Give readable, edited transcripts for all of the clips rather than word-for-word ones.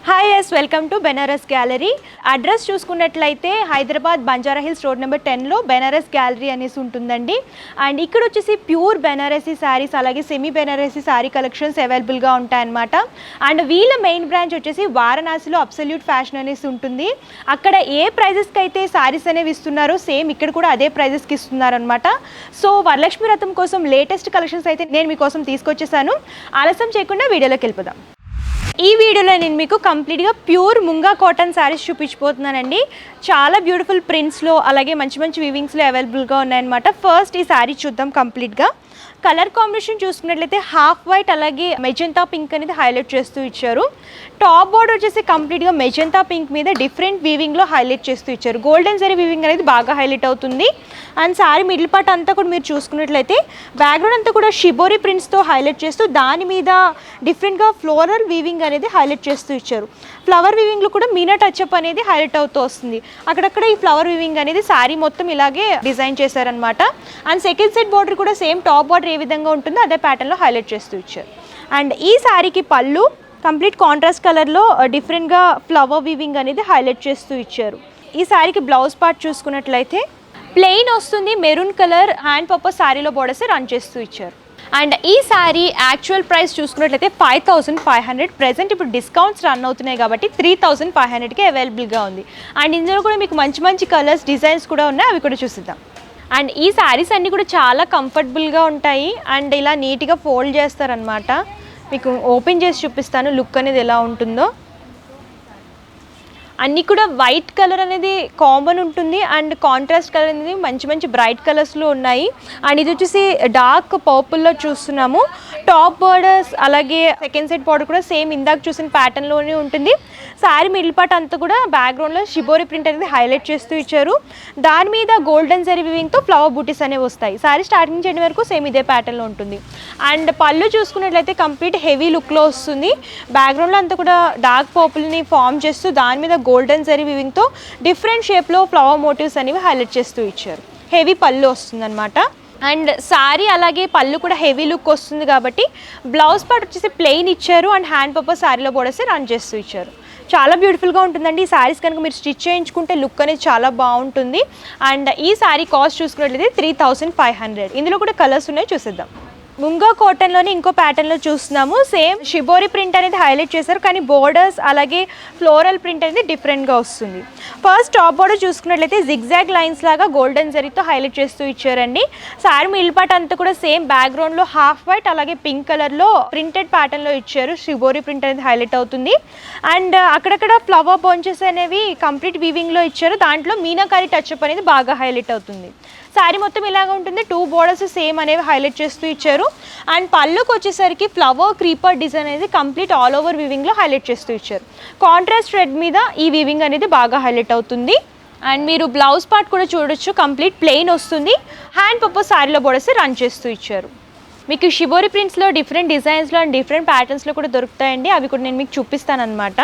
Hi yes welcome to Benaras gallery. Address చూసుకున్నట్లయితే Hyderabad Banjara hills road number 10లో Benaras gallery అనేసి ఉంటుందండి. అండ్ ఇక్కడ వచ్చేసి ప్యూర్ బెనారసీ శారీస్ అలాగే సెమీ బెనారసీ శారీ కలెక్షన్స్ అవైలబుల్గా ఉంటాయన్నమాట. అండ్ వీళ్ళ మెయిన్ బ్రాంచ్ వచ్చేసి వారణాసిలో అబ్సల్యూట్ ఫ్యాషన్ అనేసి ఉంటుంది. అక్కడ ఏ ప్రైజెస్కి అయితే శారీస్ అనేవి ఇస్తున్నారో సేమ్ ఇక్కడ కూడా అదే ప్రైజెస్కి ఇస్తున్నారు అనమాట. సో వరలక్ష్మి వ్రతం కోసం లేటెస్ట్ కలెక్షన్స్ అయితే నేను మీకోసం తీసుకొచ్చేసాను. ఆలస్యం చేయకుండా వీడియోలోకి వెళ్ళిపోదాం. ఈ వీడియోలో నేను మీకు కంప్లీట్గా ప్యూర్ ముంగా కాటన్ శారీస్ చూపించిపోతున్నానండి. చాలా బ్యూటిఫుల్ ప్రింట్స్లో అలాగే మంచి మంచి వీవింగ్స్లో అవైలబుల్గా ఉన్నాయన్నమాట. ఫస్ట్ ఈ శారీ చూద్దాం. కంప్లీట్గా కలర్ కాంబినేషన్ చూసుకున్నట్లయితే హాఫ్ వైట్ అలాగే మెజెంతా పింక్ అనేది హైలైట్ చేస్తూ ఇచ్చారు. టాప్ బోర్డర్ వచ్చేసి కంప్లీట్గా మెజెంతా పింక్ మీద డిఫరెంట్ వీవింగ్లో హైలైట్ చేస్తూ ఇచ్చారు. గోల్డెన్ జరీ వీవింగ్ అనేది బాగా హైలైట్ అవుతుంది. అండ్ శారీ మిడిల్ పార్ట్ అంతా కూడా మీరు చూసుకున్నట్లయితే బ్యాక్గ్రౌండ్ అంతా కూడా షిబోరి ప్రింట్స్తో హైలైట్ చేస్తూ దాని మీద డిఫరెంట్గా ఫ్లోరల్ వీవింగ్ అనేది హైలైట్ చేస్తూ ఇచ్చారు. ఫ్లవర్ వీవింగ్లో కూడా మీనా టచ్అప్ అనేది హైలైట్ అవుతూ వస్తుంది. అక్కడక్కడ ఈ ఫ్లవర్ వీవింగ్ అనేది శారీ మొత్తం ఇలాగే డిజైన్ చేశారనమాట. అండ్ సెకండ్ సెట్ బార్డర్ కూడా సేమ్ టాప్ బార్డర్ ఏ విధంగా ఉంటుందో అదే ప్యాటర్న్లో హైలైట్ చేస్తూ ఇచ్చారు. అండ్ ఈ శారీకి పళ్ళు కంప్లీట్ కాంట్రాస్ట్ కలర్లో డిఫరెంట్గా ఫ్లవర్ వీవింగ్ అనేది హైలైట్ చేస్తూ ఇచ్చారు. ఈ శారీకి బ్లౌజ్ పార్ట్ చూసుకున్నట్లయితే ప్లెయిన్ వస్తుంది. మెరూన్ కలర్ హ్యాండ్ పర్పస్ శారీలో బోర్డర్స్ రన్ చేస్తూ ఇచ్చారు. అండ్ ఈ శారీ యాక్చువల్ ప్రైస్ చూసుకున్నట్లయితే 5500. ప్రెజెంట్ ఇప్పుడు డిస్కౌంట్స్ రన్ అవుతున్నాయి కాబట్టి 3500కి అవైలబుల్గా ఉంది. అండ్ ఇందులో కూడా మీకు మంచి మంచి కలర్స్ డిజైన్స్ కూడా ఉన్నాయి, అవి కూడా చూసిద్దాం. అండ్ ఈ శారీస్ అన్నీ కూడా చాలా కంఫర్టబుల్గా ఉంటాయి. అండ్ ఇలా నీట్గా ఫోల్డ్ చేస్తారనమాట. మీకు ఓపెన్ చేసి చూపిస్తాను లుక్ అనేది ఎలా ఉంటుందో. అన్నీ కూడా వైట్ కలర్ అనేది కామన్ ఉంటుంది. అండ్ కాంట్రాస్ట్ కలర్ అనేది మంచి మంచి బ్రైట్ కలర్స్లో ఉన్నాయి. అండ్ ఇది వచ్చేసి డార్క్ పర్పుల్లో చూస్తున్నాము. టాప్ బోర్డర్స్ అలాగే సెకండ్ సెట్ బార్డర్ కూడా సేమ్ ఇందాక చూసిన ప్యాటర్న్లోనే ఉంటుంది. శారీ మిడిల్ పార్ట్ అంతా కూడా బ్యాక్గ్రౌండ్లో షిబోరి ప్రింట్ అనేది హైలైట్ చేస్తూ ఇచ్చారు. దాని మీద గోల్డెన్ జరీ వీవింగ్తో ఫ్లవర్ బూటీస్ అనేవి వస్తాయి. శారీ స్టార్టింగ్ చేయడం వరకు సేమ్ ఇదే ప్యాటర్న్లో ఉంటుంది. అండ్ పళ్ళు చూసుకున్నట్లయితే కంప్లీట్ హెవీ లుక్లో వస్తుంది. బ్యాక్గ్రౌండ్లో అంతా కూడా డార్క్ పర్పుల్ని ఫామ్ చేస్తూ దాని మీద గోల్డెన్ జరీ వీవింగ్తో డిఫరెంట్ షేప్లో ఫ్లవర్ మోటివ్స్ అనేవి హైలైట్ చేస్తూ ఇచ్చారు. హెవీ పళ్ళు వస్తుంది అనమాట. అండ్ శారీ అలాగే పళ్ళు కూడా హెవీ లుక్ వస్తుంది కాబట్టి బ్లౌజ్ పార్ట్ వచ్చేసి ప్లెయిన్ ఇచ్చారు. అండ్ హ్యాండ్ పర్పస్ శారీలో బోర్డర్స్ రన్ చేస్తూ ఇచ్చారు. చాలా బ్యూటిఫుల్గా ఉంటుందండి. ఈ శారీస్ కనుక మీరు స్టిచ్ చేయించుకుంటే లుక్ అనేది చాలా బాగుంటుంది. అండ్ ఈ శారీ కాస్ట్ చూసుకున్నట్లయితే 3500. ఇందులో కూడా కలర్స్ ఉన్నాయి, చూసేద్దాం. ముంగా కాటన్లోని ఇంకో ప్యాటర్న్లో చూస్తున్నాము. సేమ్ షిబోరి ప్రింట్ అనేది హైలైట్ చేశారు, కానీ బోర్డర్స్ అలాగే ఫ్లోరల్ ప్రింట్ అనేది డిఫరెంట్గా వస్తుంది. ఫస్ట్ టాప్ బోర్డర్ చూసుకున్నట్లయితే జిగ్జాగ్ లైన్స్ లాగా గోల్డెన్ జరీతో హైలైట్ చేస్తూ ఇచ్చారండి. శారీ మిడిల్ పార్ట్ అంతా కూడా సేమ్ బ్యాక్గ్రౌండ్లో హాఫ్ వైట్ అలాగే పింక్ కలర్లో ప్రింటెడ్ ప్యాటర్న్లో ఇచ్చారు. షిబోరి ప్రింట్ అనేది హైలైట్ అవుతుంది. అండ్ అక్కడక్కడ ఫ్లవర్ బంచెస్ అనేవి కంప్లీట్ వీవింగ్లో ఇచ్చారు. దాంట్లో మీనాకారి టచ్అప్ అనేది బాగా హైలైట్ అవుతుంది. శారీ మొత్తం ఇలాగ ఉంటుంది. 2 బోర్డర్స్ సేమ్ అనేవి హైలైట్ చేస్తూ ఇచ్చారు. అండ్ పళ్ళుకి వచ్చేసరికి ఫ్లవర్ క్రీపర్ డిజైన్ అనేది కంప్లీట్ ఆల్ ఓవర్ వీవింగ్లో హైలైట్ చేస్తూ ఇచ్చారు. కాంట్రాస్ట్ రెడ్ మీద ఈ వీవింగ్ అనేది బాగా హైలైట్ అవుతుంది. అండ్ మీరు బ్లౌజ్ పార్ట్ కూడా చూడొచ్చు, కంప్లీట్ ప్లెయిన్ వస్తుంది. హ్యాండ్ పర్పస్ శారీలో బోర్డర్స్ రన్ చేస్తూ ఇచ్చారు. మీకు షిబోరి ప్రింట్స్లో డిఫరెంట్ డిజైన్స్లో అండ్ డిఫరెంట్ ప్యాటర్న్స్లో కూడా దొరుకుతాయండి, అవి కూడా నేను మీకు చూపిస్తాను అనమాట.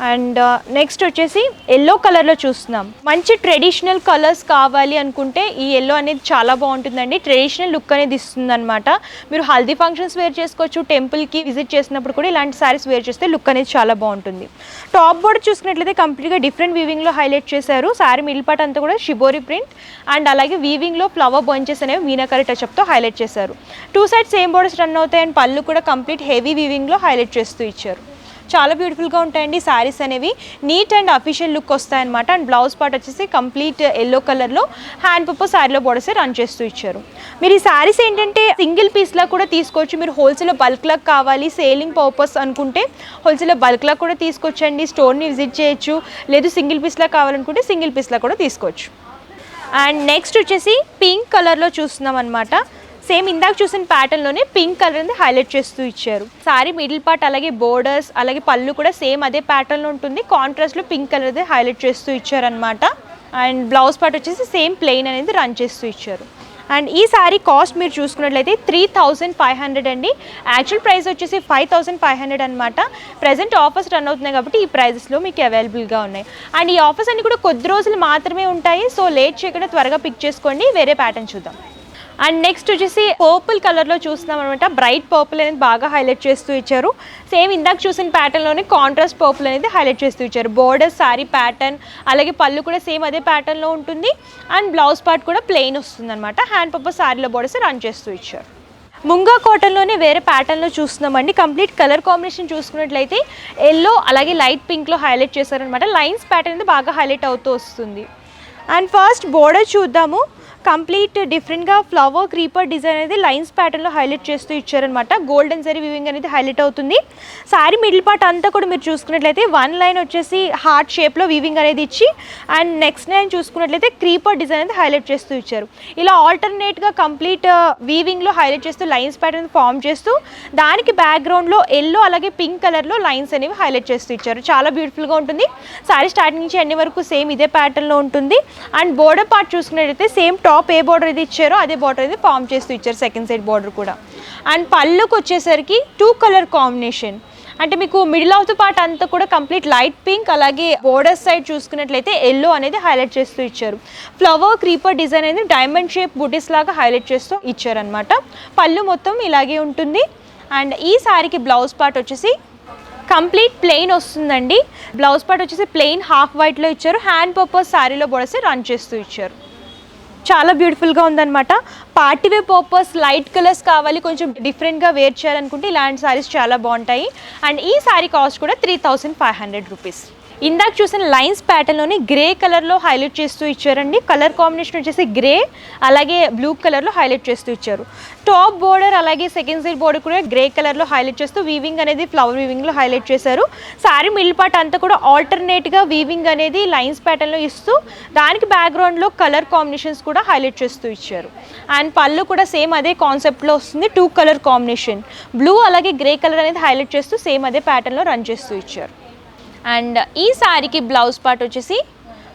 అండ్ నెక్స్ట్ వచ్చేసి ఎల్లో కలర్లో చూస్తున్నాం. మంచి ట్రెడిషనల్ కలర్స్ కావాలి అనుకుంటే ఈ ఎల్లో అనేది చాలా బాగుంటుందండి. ట్రెడిషనల్ లుక్ అనేది ఇస్తుంది అనమాట. మీరు హల్దీ ఫంక్షన్స్ వేర్ చేసుకోవచ్చు, టెంపుల్కి విజిట్ చేసినప్పుడు కూడా ఇలాంటి శారీస్ వేర్ చేస్తే లుక్ అనేది చాలా బాగుంటుంది. టాప్ బోర్డర్ చూసుకున్నట్లయితే కంప్లీట్గా డిఫరెంట్ వీవింగ్లో హైలైట్ చేశారు. శారీ మిడిల్ పార్ట్ అంతా కూడా షిబోరి ప్రింట్ అండ్ అలాగే వీవింగ్లో ఫ్లవర్ బంచెస్ అనేవి మీనాకారి టచ్అప్తో హైలైట్ చేశారు. 2 సైడ్ సేమ్ బోర్డర్స్ రన్ అవుతాయి. అండ్ పళ్ళు కూడా కంప్లీట్ హెవీ వీవింగ్లో హైలైట్ చేస్తూ ఇచ్చారు. చాలా బ్యూటిఫుల్గా ఉంటాయండి శారీస్ అనేవి. నీట్ అండ్ అఫీషియల్ లుక్ వస్తాయన్నమాట. అండ్ బ్లౌజ్ పార్ట్ వచ్చేసి కంప్లీట్ ఎల్లో కలర్లో హ్యాండ్ పర్పస్ శారీలో బోర్డర్స్ రన్ చేస్తూ ఇచ్చారు. మీరు ఈ శారీస్ ఏంటంటే సింగిల్ పీస్లా కూడా తీసుకోవచ్చు. మీరు హోల్సేల్లో బల్క్లా కావాలి, సేలింగ్ పర్పస్ అనుకుంటే హోల్సేల్లో బల్క్లా కూడా తీసుకోవచ్చండి. స్టోర్ని విజిట్ చేయొచ్చు. లేదు సింగిల్ పీస్లా కావాలనుకుంటే సింగిల్ పీస్లా కూడా తీసుకోవచ్చు. అండ్ నెక్స్ట్ వచ్చేసి పింక్ కలర్లో చూస్తున్నాం అనమాట. సేమ్ ఇందాక చూసిన ప్యాటర్న్లోనే పింక్ కలర్ అనేది హైలైట్ చేస్తూ ఇచ్చారు. శారీ మిడిల్ పార్ట్ అలాగే బోర్డర్స్ అలాగే పళ్ళు కూడా సేమ్ అదే ప్యాటర్న్లో ఉంటుంది. కాంట్రాస్ట్లో పింక్ కలర్ అనేది హైలైట్ చేస్తూ ఇచ్చారనమాట. అండ్ బ్లౌజ్ పార్ట్ వచ్చేసి సేమ్ ప్లెయిన్ అనేది రన్ చేస్తూ ఇచ్చారు. అండ్ ఈ శారీ కాస్ట్ మీరు చూసుకున్నట్లయితే 3500 అండి. యాక్చువల్ ప్రైస్ వచ్చేసి 5500 అనమాట. ప్రజెంట్ ఆఫర్స్ రన్ అవుతున్నాయి కాబట్టి ఈ ప్రైజెస్లో మీకు అవైలబుల్గా ఉన్నాయి. అండ్ ఈ ఆఫర్స్ అన్ని కూడా కొద్ది రోజులు మాత్రమే ఉంటాయి. సో లేట్ చేయకుండా త్వరగా పిక్ చేసుకోండి. వేరే ప్యాటర్న్ చూద్దాం. అండ్ నెక్స్ట్ వచ్చేసి పర్పుల్ కలర్లో చూస్తున్నాం అనమాట. బ్రైట్ పర్పుల్ అనేది బాగా హైలైట్ చేస్తూ ఇచ్చారు. సేమ్ ఇందాక చూసిన ప్యాటర్న్లోనే కాంట్రాస్ట్ పర్పుల్ అనేది హైలైట్ చేస్తూ ఇచ్చారు. బోర్డర్ శారీ ప్యాటర్న్ అలాగే పళ్ళు కూడా సేమ్ అదే ప్యాటర్న్లో ఉంటుంది. అండ్ బ్లౌజ్ పార్ట్ కూడా ప్లెయిన్ వస్తుంది అనమాట. హ్యాండ్ పర్పస్ శారీలో బోర్డర్స్ రన్ చేస్తూ ఇచ్చారు. ముంగా కాటన్లోనే వేరే ప్యాటర్న్లో చూస్తున్నామండి. కంప్లీట్ కలర్ కాంబినేషన్ చూసుకున్నట్లయితే ఎల్లో అలాగే లైట్ పింక్లో హైలైట్ చేశారనమాట. లైన్స్ ప్యాటర్న్ అనేది బాగా హైలైట్ అవుతూ వస్తుంది. అండ్ ఫస్ట్ బోర్డర్ చూద్దాము. కంప్లీట్ డిఫరెంట్గా ఫ్లవర్ క్రీపర్ డిజైన్ అనేది లైన్స్ ప్యాటర్న్లో హైలైట్ చేస్తూ ఇచ్చారనమాట. గోల్డెన్ జరీ వీవింగ్ అనేది హైలైట్ అవుతుంది. శారీ మిడిల్ పార్ట్ అంతా కూడా మీరు చూసుకున్నట్లయితే వన్ లైన్ వచ్చేసి హార్ట్ షేప్లో వీవింగ్ అనేది ఇచ్చి అండ్ నెక్స్ట్ లైన్ చూసుకున్నట్లయితే క్రీపర్ డిజైన్ అనేది హైలైట్ చేస్తూ ఇచ్చారు. ఇలా ఆల్టర్నేట్గా కంప్లీట్ వీవింగ్లో హైలైట్ చేస్తూ లైన్స్ ప్యాటర్న్ ఫామ్ చేస్తూ దానికి బ్యాక్గ్రౌండ్లో ఎల్లో అలాగే పింక్ కలర్లో లైన్స్ అనేవి హైలైట్ చేస్తూ ఇచ్చారు. చాలా బ్యూటిఫుల్గా ఉంటుంది. శారీ స్టార్టింగ్ నుంచి ఎండ్ వరకు సేమ్ ఇదే ప్యాటర్న్లో ఉంటుంది. అండ్ బోర్డర్ పార్ట్ చూసుకున్నట్లయితే సేమ్ టాప్ ఏ బోర్డర్ ఇది ఇచ్చారో అదే బోర్డర్ ఇది ఫామ్ చేస్తూ ఇచ్చారు. సెకండ్ సైడ్ బోర్డర్ కూడా. అండ్ పళ్ళుకి వచ్చేసరికి 2 కలర్ కాంబినేషన్. అంటే మీకు మిడిల్ ఆఫ్ ద పార్ట్ అంతా కూడా కంప్లీట్ లైట్ పింక్ అలాగే బోర్డర్ సైడ్ చూసుకున్నట్లయితే ఎల్లో అనేది హైలైట్ చేస్తూ ఇచ్చారు. ఫ్లవర్ క్రీపర్ డిజైన్ అనేది డైమండ్ షేప్ బుటీస్ లాగా హైలైట్ చేస్తూ ఇచ్చారనమాట. పళ్ళు మొత్తం ఇలాగే ఉంటుంది. అండ్ ఈ శారీకి బ్లౌజ్ పార్ట్ వచ్చేసి కంప్లీట్ ప్లెయిన్ వస్తుందండి. బ్లౌజ్ పార్ట్ వచ్చేసి ప్లెయిన్ హాఫ్ వైట్లో ఇచ్చారు. హ్యాండ్ పర్పస్ శారీలో బోర్డర్స్ రన్ చేస్తూ ఇచ్చారు. చాలా బ్యూటిఫుల్గా ఉందన్నమాట. Party wear purpose light colours కావాలి, కొంచెం డిఫరెంట్గా వేర్ చేయాలనుకుంటే ఇలాంటి శారీస్ చాలా బాగుంటాయి. అండ్ ఈ శారీ కాస్ట్ కూడా 3500 రూపీస్. ఇందాక చూసిన లైన్స్ ప్యాటర్న్లోని గ్రే కలర్లో హైలైట్ చేస్తూ ఇచ్చారండి. కలర్ కాంబినేషన్ వచ్చేసి గ్రే అలాగే బ్లూ కలర్లో హైలైట్ చేస్తూ ఇచ్చారు. టాప్ బోర్డర్ అలాగే సెకండ్ సైడ్ బోర్డర్ కూడా గ్రే కలర్లో హైలైట్ చేస్తూ వీవింగ్ అనేది ఫ్లవర్ వీవింగ్లో హైలైట్ చేశారు. శారీ మిడిల్ పార్ట్ అంతా కూడా ఆల్టర్నేట్గా వీవింగ్ అనేది లైన్స్ ప్యాటర్న్లో ఇస్తూ దానికి బ్యాక్గ్రౌండ్లో కలర్ కాంబినేషన్స్ కూడా హైలైట్ చేస్తూ ఇచ్చారు. అండ్ పళ్ళు కూడా సేమ్ అదే కాన్సెప్ట్లో వస్తుంది. 2 కలర్ కాంబినేషన్ బ్లూ అలాగే గ్రే కలర్ అనేది హైలైట్ చేస్తూ సేమ్ అదే ప్యాటర్న్లో రన్ చేస్తూ ఇచ్చారు. అండ్ ఈ శారీకి బ్లౌజ్ పార్ట్ వచ్చేసి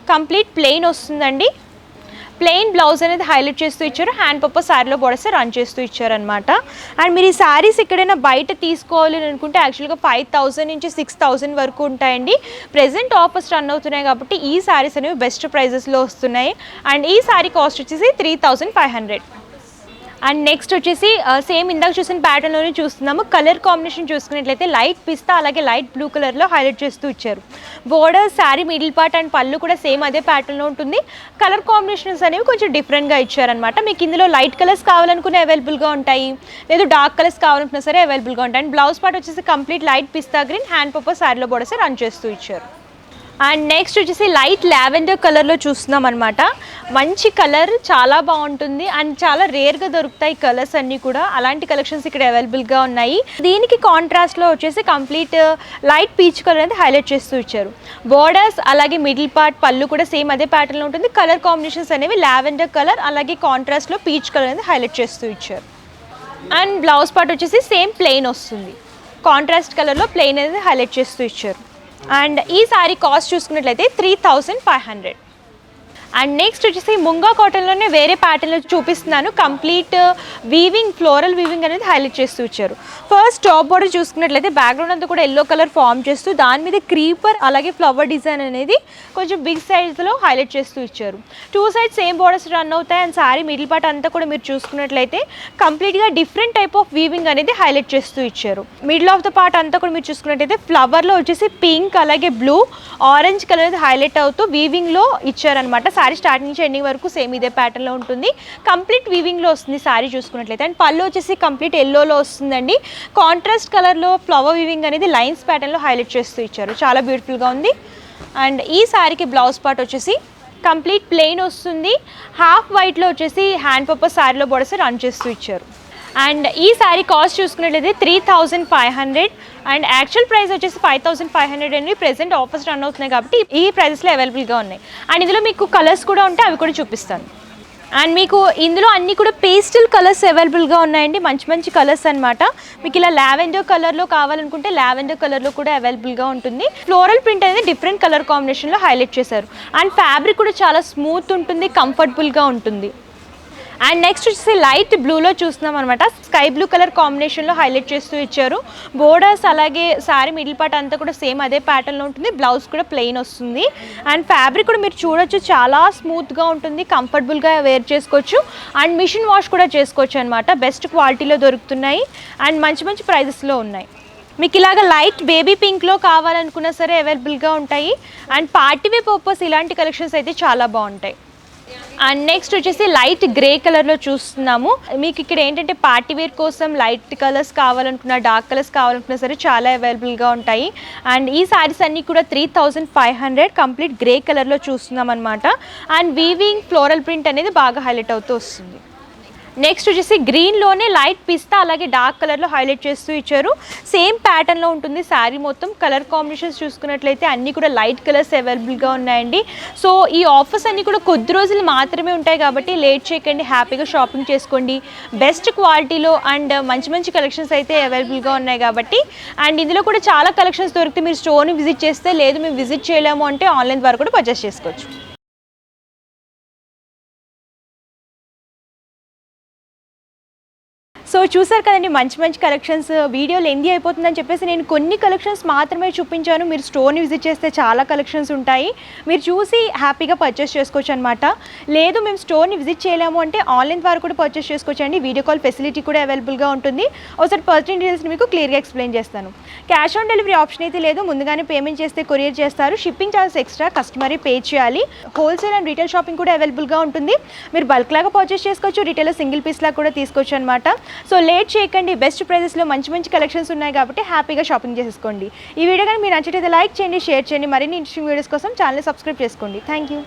కంప్లీట్ ప్లెయిన్ వస్తుందండి. ప్లెయిన్ బ్లౌజ్ అనేది హైలైట్ చేస్తూ ఇచ్చారు. హ్యాండ్ పర్పస్ శారీలో బోర్డర్స్ రన్ చేస్తూ ఇచ్చారనమాట. అండ్ మీరు ఈ శారీస్ ఎక్కడైనా బయట తీసుకోవాలి అని అనుకుంటే యాక్చువల్గా 5000 నుంచి 6000 వరకు ఉంటాయండి. ప్రెజెంట్ ఆఫర్స్ రన్ అవుతున్నాయి కాబట్టి ఈ శారీస్ అనేవి బెస్ట్ ప్రైజెస్లో వస్తున్నాయి. అండ్ ఈ శారీ కాస్ట్ వచ్చేసి 3500. అండ్ నెక్స్ట్ వచ్చేసి సేమ్ ఇందాక చూసిన ప్యాటర్న్లోనే చూస్తున్నాము. కలర్ కాంబినేషన్ చూసుకున్నట్లయితే లైట్ పిస్తా అలాగే లైట్ బ్లూ కలర్లో హైలైట్ చేస్తూ ఇచ్చారు. Border sari middle part and పళ్ళు కూడా సేమ్ అదే ప్యాటర్న్లో ఉంటుంది. కలర్ కాంబినేషన్స్ అనేవి కొంచెం డిఫరెంట్గా ఇచ్చారనమాట. మీకు ఇందులో లైట్ కలర్స్ కావాలనుకునే అవైలబుల్గా ఉంటాయి, లేదు డార్క్ కలర్స్ కావాలనుకున్నా సరే అవైలబుల్గా ఉంటాయి. అండ్ బ్లౌజ్ పార్ట్ వచ్చేసి కంప్లీట్ లైట్ పిస్తా గ్రీన్ హ్యాండ్ పర్పస్ శారీలో బోర్డర్స్ రన్ చేస్తూ ఇచ్చారు. అండ్ నెక్స్ట్ వచ్చేసి లైట్ లావెండర్ కలర్లో చూస్తున్నాం అనమాట. మంచి కలర్, చాలా బాగుంటుంది అండ్ చాలా రేర్గా దొరుకుతాయి కలర్స్ అన్నీ కూడా. అలాంటి కలెక్షన్స్ ఇక్కడ అవైలబుల్గా ఉన్నాయి. దీనికి కాంట్రాస్ట్లో వచ్చేసి కంప్లీట్ లైట్ పీచ్ కలర్ అనేది హైలైట్ చేస్తూ ఇచ్చారు. బోర్డర్స్ అలాగే మిడిల్ పార్ట్ పళ్ళు కూడా సేమ్ అదే ప్యాటర్న్లో ఉంటుంది. కలర్ కాంబినేషన్స్ అనేవి లావెండర్ కలర్ అలాగే కాంట్రాస్ట్లో పీచ్ కలర్ అనేది హైలైట్ చేస్తూ ఇచ్చారు. అండ్ బ్లౌజ్ పార్ట్ వచ్చేసి సేమ్ ప్లెయిన్ వస్తుంది. కాంట్రాస్ట్ కలర్లో ప్లెయిన్ అనేది హైలైట్ చేస్తూ ఇచ్చారు. అండ్ ఈ శారీ కాస్ట్ చూసుకున్నట్లయితే 3500. అండ్ నెక్స్ట్ వచ్చేసి ముంగా కాటన్లోనే వేరే ప్యాటర్న్లో చూపిస్తున్నాను. కంప్లీట్ వీవింగ్ ఫ్లోరల్ వీవింగ్ అనేది హైలైట్ చేస్తూ ఇచ్చారు. ఫస్ట్ టాప్ బోర్డర్ చూసుకున్నట్లయితే బ్యాక్గ్రౌండ్ అంతా కూడా ఎల్లో కలర్ ఫామ్ చేస్తూ దాని మీద క్రీపర్ అలాగే ఫ్లవర్ డిజైన్ అనేది కొంచెం బిగ్ సైజ్లో హైలైట్ చేస్తూ ఇచ్చారు. 2 సైడ్ సేమ్ బోర్డర్స్ రన్ అవుతాయి. అండ్ శారీ మిడిల్ పార్ట్ అంతా కూడా మీరు చూసుకున్నట్లయితే కంప్లీట్గా డిఫరెంట్ టైప్ ఆఫ్ వీవింగ్ అనేది హైలైట్ చేస్తూ ఇచ్చారు. మిడిల్ ఆఫ్ ద పార్ట్ అంతా కూడా మీరు చూసుకున్నట్లయితే ఫ్లవర్లో వచ్చేసి పింక్ అలాగే బ్లూ ఆరెంజ్ కలర్ అనేది హైలైట్ అవుతూ వీవింగ్లో ఇచ్చారనమాట. శారీ స్టార్టింగ్ నుంచి ఎండింగ్ వరకు సేమ్ ఇదే ప్యాటర్న్లో ఉంటుంది. కంప్లీట్ వీవింగ్లో వస్తుంది శారీ చూసుకున్నట్లయితే. అండ్ పళ్ళు వచ్చేసి కంప్లీట్ ఎల్లోలో వస్తుందండి. కాంట్రాస్ట్ కలర్లో ఫ్లవర్ వీవింగ్ అనేది లైన్స్ ప్యాటర్న్లో హైలైట్ చేస్తూ ఇచ్చారు. చాలా బ్యూటిఫుల్గా ఉంది. అండ్ ఈ శారీకి బ్లౌజ్ పార్ట్ వచ్చేసి కంప్లీట్ ప్లెయిన్ వస్తుంది. హాఫ్ వైట్లో వచ్చేసి హ్యాండ్ పర్పస్ శారీలో బోర్డర్స్ రన్ చేస్తూ ఇచ్చారు. అండ్ ఈ శారీ కాస్ట్ చూసుకున్నట్లయితే 3500. అండ్ యాక్చువల్ ప్రైస్ వచ్చేసి 5500 అండి. ప్రెసెంట్ ఆఫర్స్ రన్ అవుతున్నాయి కాబట్టి ఈ ప్రైజెస్లో అవైలబుల్గా ఉన్నాయి. అండ్ ఇందులో మీకు కలర్స్ కూడా ఉంటాయి, అవి కూడా చూపిస్తాను. అండ్ మీకు ఇందులో అన్నీ కూడా పేస్టల్ కలర్స్ అవైలబుల్గా ఉన్నాయండి. మంచి మంచి కలర్స్ అనమాట. మీకు ఇలా లావెండర్ కలర్లో కావాలనుకుంటే లావెండర్ కలర్లో కూడా అవైలబుల్గా ఉంటుంది. ఫ్లోరల్ ప్రింట్ అనేది డిఫరెంట్ కలర్ కాంబినేషన్లో హైలైట్ చేశారు. అండ్ ఫ్యాబ్రిక్ కూడా చాలా స్మూత్ ఉంటుంది, కంఫర్టబుల్గా ఉంటుంది. అండ్ నెక్స్ట్ వచ్చేసి లైట్ బ్లూలో చూస్తున్నాం అనమాట. స్కై బ్లూ కలర్ కాంబినేషన్లో హైలైట్ చేస్తూ ఇచ్చారు. బోర్డర్స్ అలాగే శారీ మిడిల్ పార్ట్ అంతా కూడా సేమ్ అదే ప్యాటర్న్లో ఉంటుంది. బ్లౌజ్ కూడా ప్లెయిన్ వస్తుంది. అండ్ ఫ్యాబ్రిక్ కూడా మీరు చూడొచ్చు, చాలా స్మూత్గా ఉంటుంది, కంఫర్టబుల్గా వేర్ చేసుకోవచ్చు. అండ్ మిషన్ వాష్ కూడా చేసుకోవచ్చు అనమాట. బెస్ట్ క్వాలిటీలో దొరుకుతున్నాయి అండ్ మంచి మంచి ప్రైజెస్లో ఉన్నాయి. మీకు ఇలాగ లైట్ బేబీ పింక్లో కావాలనుకున్నా సరే అవైలబుల్గా ఉంటాయి. అండ్ పార్టీవే పర్పస్ ఇలాంటి కలెక్షన్స్ అయితే చాలా బాగుంటాయి. అండ్ నెక్స్ట్ వచ్చేసి లైట్ గ్రే కలర్లో చూస్తున్నాము. మీకు ఇక్కడ ఏంటంటే పార్టీ వేర్ కోసం లైట్ కలర్స్ కావాలనుకున్నా, డార్క్ కలర్స్ కావాలనుకున్నా సరే చాలా అవైలబుల్గా ఉంటాయి. అండ్ ఈ శారీస్ అన్నీ కూడా 3500 కంప్లీట్ గ్రే కలర్లో చూస్తున్నాం అనమాట. అండ్ వీవింగ్ ఫ్లోరల్ ప్రింట్ అనేది బాగా హైలైట్ అవుతూ వస్తుంది. నెక్స్ట్ వచ్చేసి గ్రీన్లోనే లైట్ పిస్తా అలాగే డార్క్ కలర్లో హైలైట్ చేస్తూ ఇచ్చారు. సేమ్ ప్యాటర్న్లో ఉంటుంది శారీ మొత్తం. కలర్ కాంబినేషన్స్ చూసుకున్నట్లయితే అన్నీ కూడా లైట్ కలర్స్ అవైలబుల్గా ఉన్నాయండి. సో ఈ ఆఫర్స్ అన్నీ కూడా కొద్ది రోజులు మాత్రమే ఉంటాయి కాబట్టి లేట్ చేయకండి, హ్యాపీగా షాపింగ్ చేసుకోండి. బెస్ట్ క్వాలిటీలో అండ్ మంచి మంచి కలెక్షన్స్ అయితే అవైలబుల్గా ఉన్నాయి కాబట్టి. అండ్ ఇందులో కూడా చాలా కలెక్షన్స్ దొరికితే మీరు స్టోర్ని విజిట్ చేస్తే, లేదు మేము విజిట్ చేయలేము అంటే ఆన్లైన్ ద్వారా కూడా పర్చేస్ చేసుకోవచ్చు. సో చూసారు కదండి మంచి మంచి కలెక్షన్స్. వీడియో లెందీ అయిపోతుందని చెప్పేసి నేను కొన్ని కలెక్షన్స్ మాత్రమే చూపించాను. మీరు స్టోర్ని విజిట్ చేస్తే చాలా కలెక్షన్స్ ఉంటాయి, మీరు చూసి హ్యాపీగా పర్చేస్ చేసుకోవచ్చు అనమాట. లేదు మేము స్టోర్ని విజిట్ చేయలేము అంటే ఆన్లైన్ ద్వారా కూడా పర్చేస్ చేసుకోవచ్చు అండి. వీడియో కాల్ ఫెసిలిటీ కూడా అవైలబుల్గా ఉంటుంది. ఒకసారి పర్సనల్ డీటెయిల్స్ని మీకు క్లియర్గా ఎక్స్ప్లెయిన్ చేస్తాను. క్యాష్ ఆన్ డెలివరీ ఆప్షన్ అయితే లేదు, ముందుగానే పేమెంట్ చేస్తే కొరియర్ చేస్తారు. షిప్పింగ్ ఛార్జెస్ ఎక్స్ట్రా కస్టమరే పే చేయాలి. హోల్సేల్ అండ్ రీటైల్ షాపింగ్ కూడా అవైలబుల్గా ఉంటుంది. మీరు బల్క్ లాగా పర్చేస్ చేసుకోవచ్చు, రీటైల్లో సింగిల్ పీస్ లాగా కూడా తీసుకోవచ్చు అనమాట. సో లేట్ చేయకండి, బెస్ట్ ప్రైజెస్లో మంచి మంచి కలెక్షన్స్ ఉన్నాయి కాబట్టి హ్యాపీగా షాపింగ్ చేసేసుకోండి. ఈ వీడియో కానీ మీరు నచ్చితే లైక్ చేయండి, షేర్ చేయండి. మరిన్ని ఇంట్రెస్టింగ్ వీడియోస్ కోసం ఛానల్ సబ్స్క్రైబ్ చేసుకోండి. Thank you.